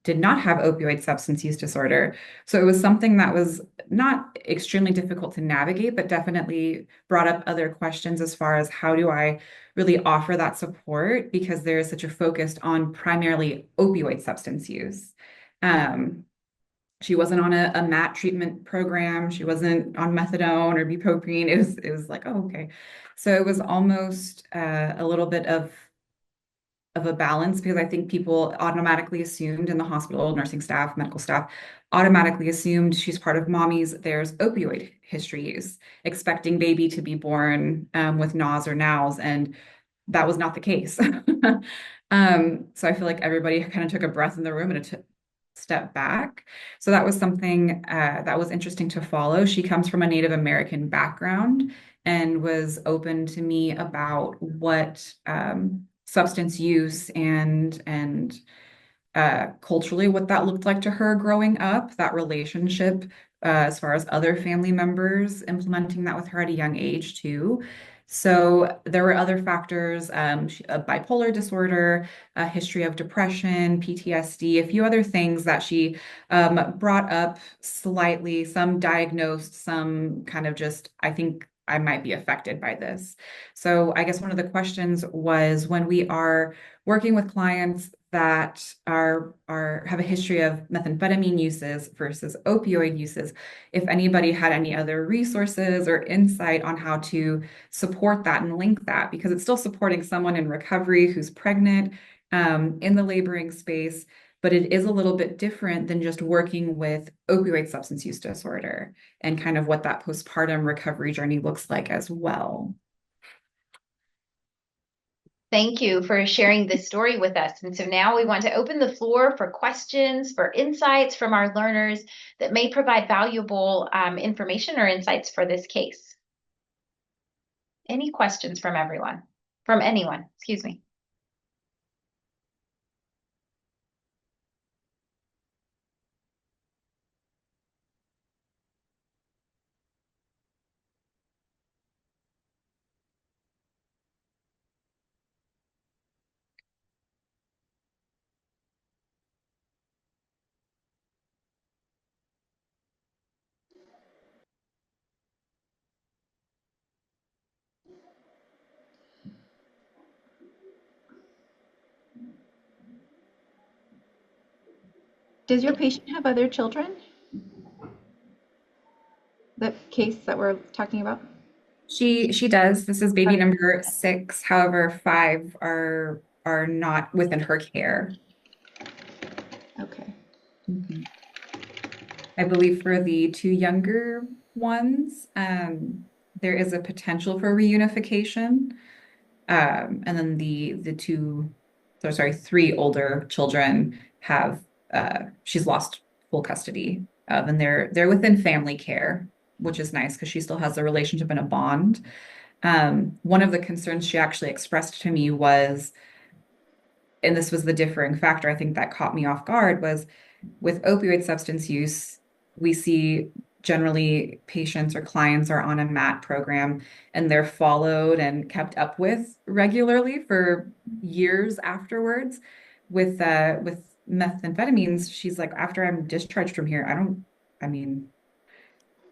did not have opioid substance use disorder. So it was something that was not extremely difficult to navigate, but definitely brought up other questions as far as how do I really offer that support, because there is such a focus on primarily opioid substance use. She wasn't on a MAT treatment program. She wasn't on methadone or bupropion. It was like, oh, okay. So it was almost a little bit of a balance, because I think people automatically assumed in the hospital, nursing staff, medical staff, automatically assumed she's part of mommy's, there's opioid history use, expecting baby to be born with NAS or NOWs, and that was not the case. So I feel like everybody kind of took a breath in the room and a step back. So that was something that was interesting to follow. She comes from a Native American background and was open to me about what substance use and culturally what that looked like to her growing up, that relationship as far as other family members implementing that with her at a young age too. So there were other factors, a bipolar disorder, a history of depression, PTSD, a few other things that she brought up slightly, some diagnosed, some kind of just, I think I might be affected by this. So I guess one of the questions was, when we are working with clients that have a history of methamphetamine uses versus opioid uses, if anybody had any other resources or insight on how to support that and link that, because it's still supporting someone in recovery who's pregnant, in the laboring space, but it is a little bit different than just working with opioid substance use disorder, and kind of what that postpartum recovery journey looks like as well. Thank you for sharing this story with us. And so now we want to open the floor for questions, for insights from our learners that may provide valuable information or insights for this case. Any questions from everyone? From anyone, excuse me. Does your patient have other children? The case that we're talking about? She does. This is baby number 6. However, 5 are not within her care. Okay. I believe for the 2 younger ones, there is a potential for reunification. And then the 3 older children have she's lost full custody of, and they're within family care, which is nice because she still has a relationship and a bond. One of the concerns she actually expressed to me was, and this was the differing factor I think that caught me off guard, was with opioid substance use, we see generally patients or clients are on a MAT program and they're followed and kept up with regularly for years afterwards. With methamphetamines, she's like, after I'm discharged from here, I mean,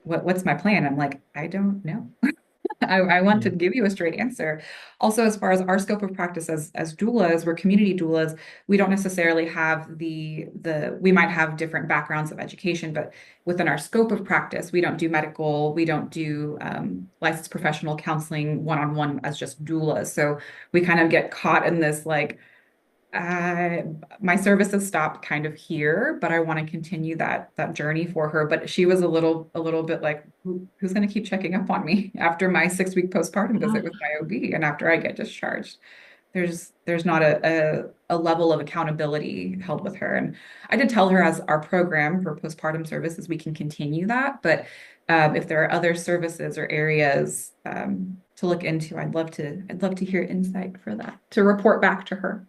what's my plan? I'm like, I don't know. I want to give you a straight answer. Also, as far as our scope of practice as doulas, we're community doulas. We don't necessarily have we might have different backgrounds of education, but within our scope of practice, we don't do medical, we don't do licensed professional counseling one-on-one as just doulas. So we kind of get caught in this like, my services stopped kind of here, but I want to continue that journey for her. But she was a little bit like, who's going to keep checking up on me after my 6-week postpartum visit with my OB and after I get discharged? There's not a level of accountability held with her. And I did tell her, as our program for postpartum services, we can continue that. But if there are other services or areas to look into, I'd love to hear insight for that, to report back to her.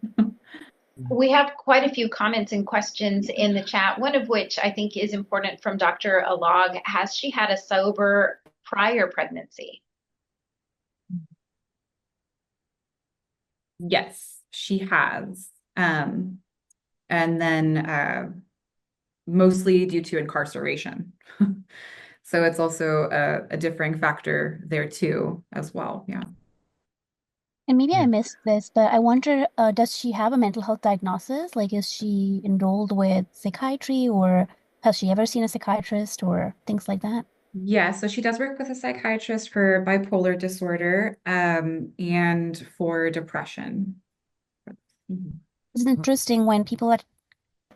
We have quite a few comments and questions in the chat, one of which I think is important from Dr. Alog. Has she had a sober prior pregnancy? Yes, she has. Um, and then mostly due to incarceration. So it's also a differing factor there too, as well. Yeah. And maybe I Yeah. missed this, but I wonder, does she have a mental health diagnosis? Like, is she enrolled with psychiatry, or has she ever seen a psychiatrist or things like that? Yeah, so she does work with a psychiatrist for bipolar disorder, and for depression. Mhm. It's interesting when people are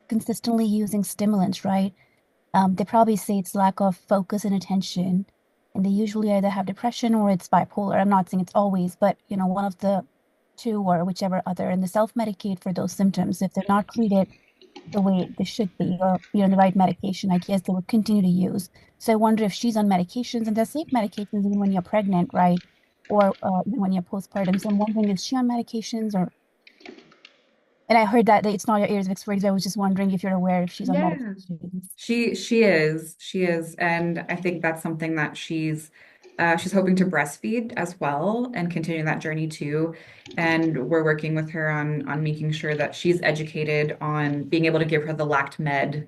consistently using stimulants, right? They probably say it's lack of focus and attention, and they usually either have depression or it's bipolar. I'm not saying it's always, but one of the two or whichever other, and they self-medicate for those symptoms. If they're not treated the way they should be, or the right medication, I guess they would continue to use. So I wonder if she's on medications, and there's safe medications even when you're pregnant, right? Or even when you're postpartum. So I'm wondering, is she on medications or? And I heard that it's not your areas of expertise. I was just wondering if you're aware if she's on Yeah. medications. She is, and I think that's something that she's hoping to breastfeed as well and continue that journey too. And we're working with her on making sure that she's educated on being able to give her the LactMed,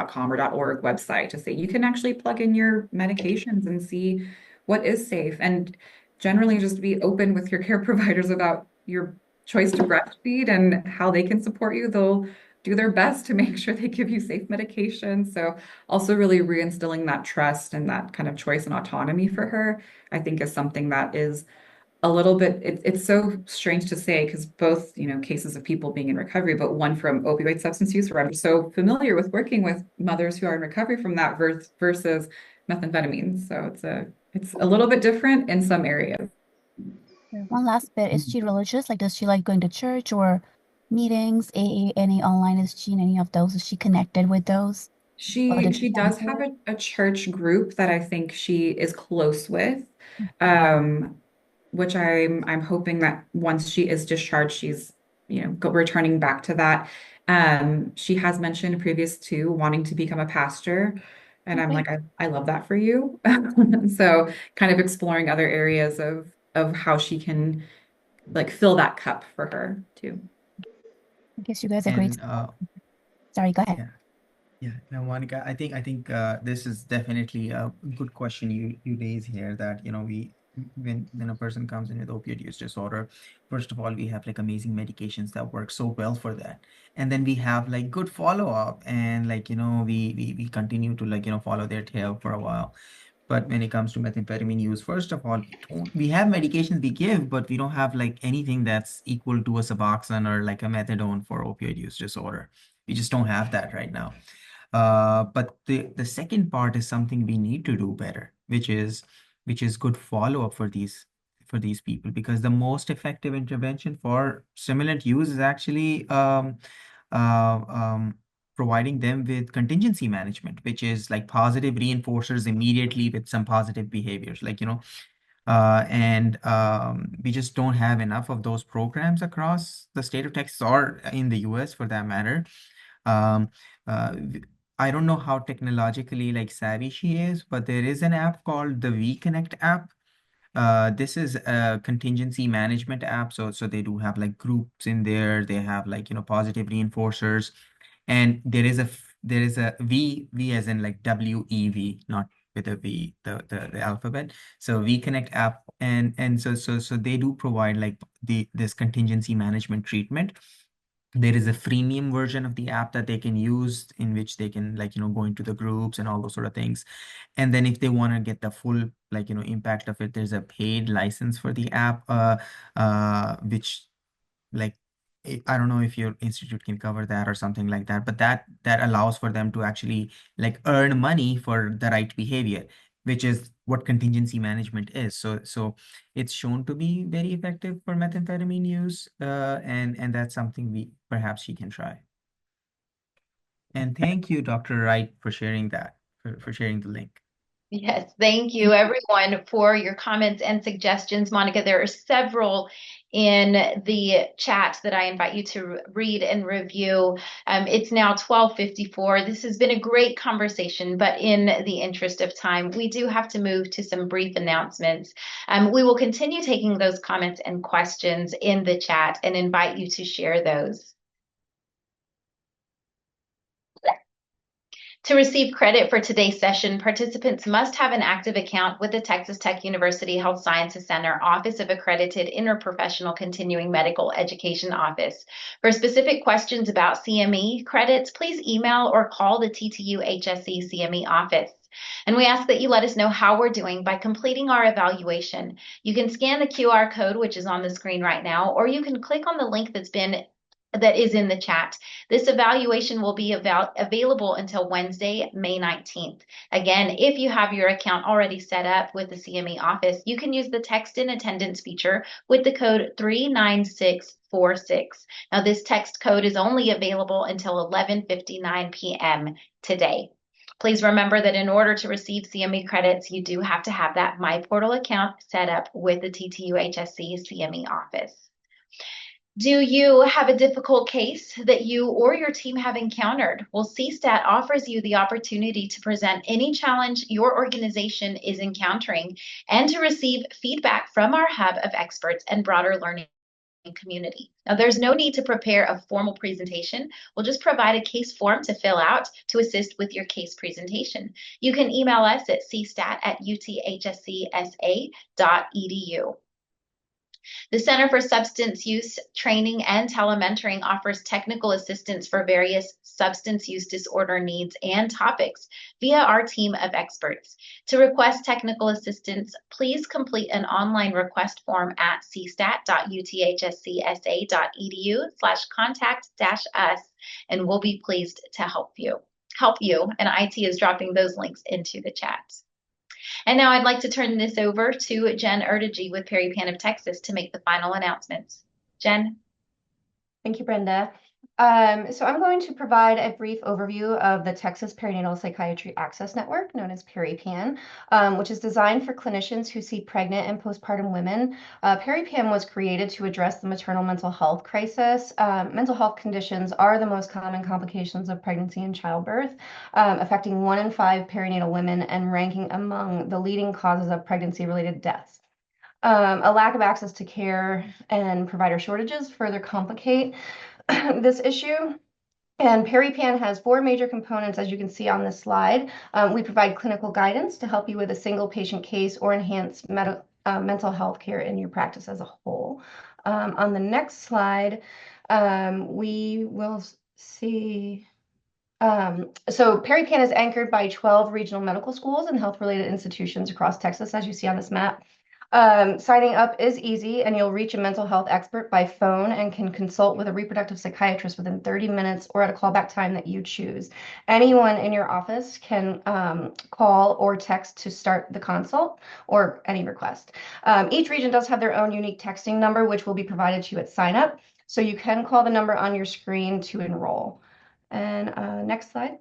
.com or .org website to say you can actually plug in your medications and see what is safe. And generally just be open with your care providers about your choice to breastfeed and how they can support you. They'll do their best to make sure they give you safe medication. So also really reinstilling that trust and that kind of choice and autonomy for her, I think is something that is a little bit, it's so strange to say because both, cases of people being in recovery, but one from opioid substance use, where I'm so familiar with working with mothers who are in recovery from that versus methamphetamine. So it's a little bit different in some areas. One last bit, is Mm. she religious? Like, does she like going to church or meetings, AA, any online? Is she in any of those? Is she connected with those? Or She did she she come does to have it? a church group that I think she is close with, um, which I'm hoping that once she is discharged, she's returning back to that. She has mentioned previous to wanting to become a pastor, and I'm Okay. like, I love that for you. So kind of exploring other areas of how she can like fill that cup for her too. I guess you guys are great. And Sorry, go ahead. yeah. Yeah, no, Monica, I think this is definitely a good question you raise here that, when a person comes in with opioid use disorder, first of all, we have like amazing medications that work so well for that. And then we have like good follow-up and like, we continue to like, follow their tail for a while. But when it comes to methamphetamine use, first of all, we have medications we give, but we don't have like anything that's equal to a Suboxone or like a methadone for opioid use disorder. We just don't have that right now. But the second part is something we need to do better, which is good follow-up for these people, because the most effective intervention for stimulant use is actually uh, um, providing them with contingency management, which is like positive reinforcers immediately with some positive behaviors, like and we just don't have enough of those programs across the state of Texas or in the US for that matter. um, I don't know how technologically like savvy she is, but there is an app called the V-Connect app. This is a contingency management app. So they do have like groups in there. They have like, positive reinforcers. And there is a V as in like WEV, not with a V, the alphabet. So V Connect app, and so they do provide like this contingency management treatment. There is a freemium version of the app that they can use, in which they can like go into the groups and all those sort of things. And then if they want to get the full like impact of it, there's a paid license for the app, which like I don't know if your institute can cover that or something like that, but that allows for them to actually like earn money for the right behavior, which is what contingency management is. So it's shown to be very effective for methamphetamine use, and that's something we perhaps she can try. And thank you, Dr. Wright, for sharing that, for sharing the link. Yes, thank you everyone for your comments and suggestions. Monica, there are several in the chat that I invite you to read and review. It's now 12:54. This has been a great conversation, but in the interest of time, we do have to move to some brief announcements. We will continue taking those comments and questions in the chat and invite you to share those. To receive credit for today's session, participants must have an active account with the Texas Tech University Health Sciences Center Office of Accredited Interprofessional Continuing Medical Education Office. For specific questions about CME credits, please email or call the TTU HSC CME office. And we ask that you let us know how we're doing by completing our evaluation. You can scan the QR code, which is on the screen right now, or you can click on the link that is in the chat. This evaluation will be available until Wednesday, May 19th. Again, if you have your account already set up with the CME office, you can use the text in attendance feature with the code 39646. Now, this text code is only available until 11:59 p.m. today. Please remember that in order to receive CME credits, you do have to have that MyPortal account set up with the TTU HSC CME office. Do you have a difficult case that you or your team have encountered? Well, CSTAT offers you the opportunity to present any challenge your organization is encountering and to receive feedback from our hub of experts and broader learning community. Now, there's no need to prepare a formal presentation. We'll just provide a case form to fill out to assist with your case presentation. You can email us at cstat@uthcsa.edu. The Center for Substance Use Training and Telementoring offers technical assistance for various substance use disorder needs and topics via our team of experts. To request technical assistance, please complete an online request form at cstat.uthcsa.edu/contact-us, and we'll be pleased to help you. And IT is dropping those links into the chat. And now I'd like to turn this over to Jen Erdigy with PeriPan of Texas to make the final announcements. Jen? Thank you, Brenda. So I'm going to provide a brief overview of the Texas Perinatal Psychiatry Access Network, known as PeriPan, which is designed for clinicians who see pregnant and postpartum women. PeriPan was created to address the maternal mental health crisis. Mental health conditions are the most common complications of pregnancy and childbirth, affecting 1 in 5 perinatal women and ranking among the leading causes of pregnancy-related deaths. A lack of access to care and provider shortages further complicate this issue. And PeriPan has 4 major components, as you can see on this slide. We provide clinical guidance to help you with a single patient case or enhance mental health care in your practice as a whole. On the next slide, we will see. So PeriPan is anchored by 12 regional medical schools and health-related institutions across Texas, as you see on this map. Signing up is easy, and you'll reach a mental health expert by phone and can consult with a reproductive psychiatrist within 30 minutes or at a callback time that you choose. Anyone in your office can call or text to start the consult or any request. Each region does have their own unique texting number, which will be provided to you at sign up. So you can call the number on your screen to enroll. And next slide.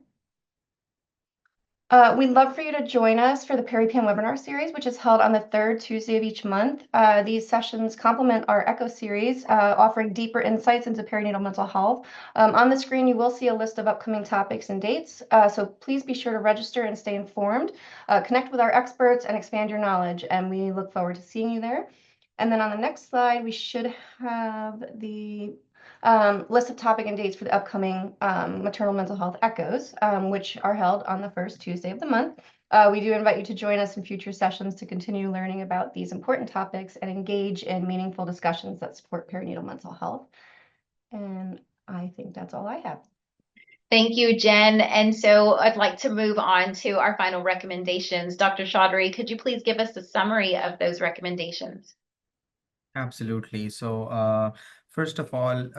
We'd love for you to join us for the PeriPan webinar series, which is held on the 3rd Tuesday of each month. These sessions complement our ECHO series, offering deeper insights into perinatal mental health. On the screen, you will see a list of upcoming topics and dates, so please be sure to register and stay informed. Connect with our experts and expand your knowledge, and we look forward to seeing you there. And then on the next slide, we should have the list of topic and dates for the upcoming maternal mental health echoes, which are held on the 1st Tuesday of the month. We do invite you to join us in future sessions to continue learning about these important topics and engage in meaningful discussions that support perinatal mental health. And I think that's all I have. Thank you, Jen. And so I'd like to move on to our final recommendations. Dr. Chaudhary, could you please give us a summary of those recommendations? Absolutely. So, first of all,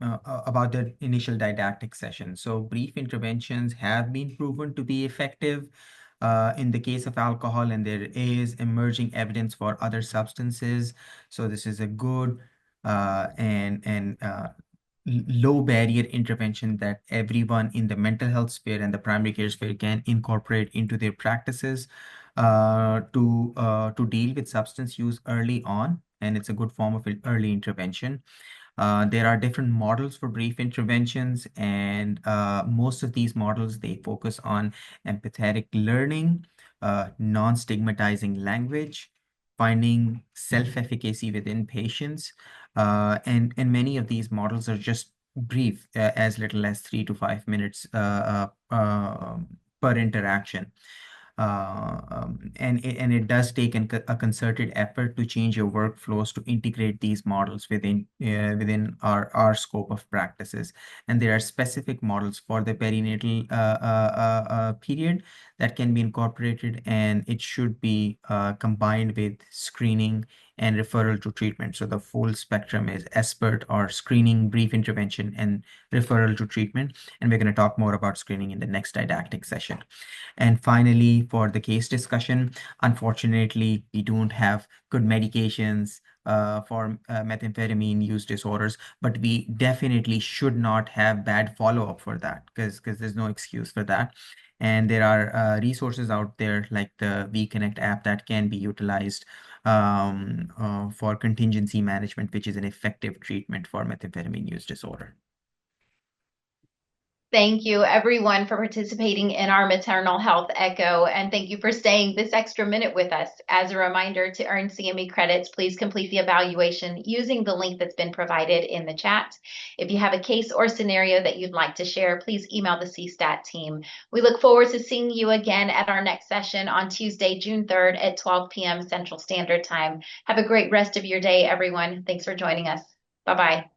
about the initial didactic session. So, brief interventions have been proven to be effective in the case of alcohol, and there is emerging evidence for other substances. So, this is a good and low barrier intervention that everyone in the mental health sphere and the primary care sphere can incorporate into their practices to deal with substance use early on, and it's a good form of early intervention. There are different models for brief interventions, and most of these models, they focus on empathetic learning, non-stigmatizing language, finding self-efficacy within patients, and many of these models are just brief, as little as 3 to 5 minutes per interaction. And it does take a concerted effort to change your workflows to integrate these models within our scope of practices. And there are specific models for the perinatal period that can be incorporated, and it should be combined with screening and referral to treatment. So the full spectrum is SBIRT, or screening, brief intervention, and referral to treatment. And we're going to talk more about screening in the next didactic session. And finally, for the case discussion, unfortunately, we don't have good medications for methamphetamine use disorders, but we definitely should not have bad follow-up for that, because there's no excuse for that. And there are resources out there like the WeConnect app that can be utilized for contingency management, which is an effective treatment for methamphetamine use disorder. Thank you, everyone, for participating in our maternal health echo, and thank you for staying this extra minute with us. As a reminder, to earn CME credits, please complete the evaluation using the link that's been provided in the chat. If you have a case or scenario that you'd like to share, please email the CSTAT team. We look forward to seeing you again at our next session on Tuesday, June 3rd at 12 p.m. Central Standard Time. Have a great rest of your day, everyone. Thanks for joining us. Bye-bye.